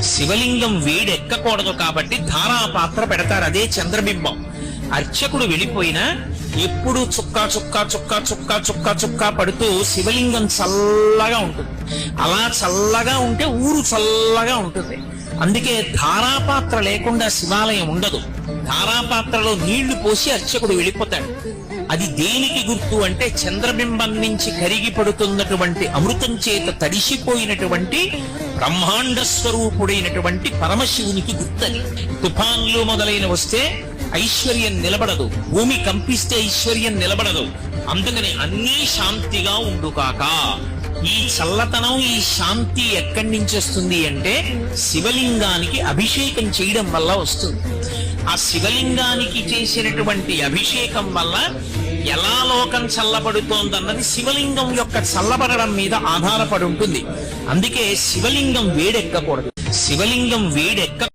శివలింగం వేడెక్కకూడదు కాబట్టి ధారాపాత్ర పెడతారు, అదే చంద్రబింబం. అర్చకుడు వెళ్ళిపోయినా ఎప్పుడు చుక్కా చుక్కా చుక్కా చుక్కా చుక్కా చుక్కా పడుతూ శివలింగం చల్లగా ఉంటుంది. అలా చల్లగా ఉంటే ఊరు చల్లగా ఉంటుంది. అందుకే ధారాపాత్ర లేకుండా శివాలయం ఉండదు. ధారాపాత్రలో నీళ్లు పోసి అర్చకుడు వెళ్ళిపోతాడు. అది దేనికి గుర్తు అంటే చంద్రబింబం నుంచి కరిగి పడుతున్నటువంటి అమృతం చేత తడిసిపోయినటువంటి బ్రహ్మాండ స్వరూపుడైనటువంటి పరమశివునికి గుర్తని. తుఫాన్లు మొదలైన వస్తే ఐశ్వర్యం నిలబడదు, భూమి కంపిస్తే ఐశ్వర్యం నిలబడదు. అందుకని అన్నీ శాంతిగా ఉండుకాక. ఈ చల్లతనం, ఈ శాంతి ఎక్కడి నుంచి వస్తుంది అంటే శివలింగానికి అభిషేకం చేయడం వల్ల వస్తుంది. ఆ శివలింగానికి చేసినటువంటి అభిషేకం వల్ల ఎలా లోకం చల్లబడుతోందన్నది శివలింగం యొక్క చల్లబడడం మీద ఆధారపడి ఉంటుంది. అందుకే శివలింగం వేడెక్కకూడదు. శివలింగం వేడెక్క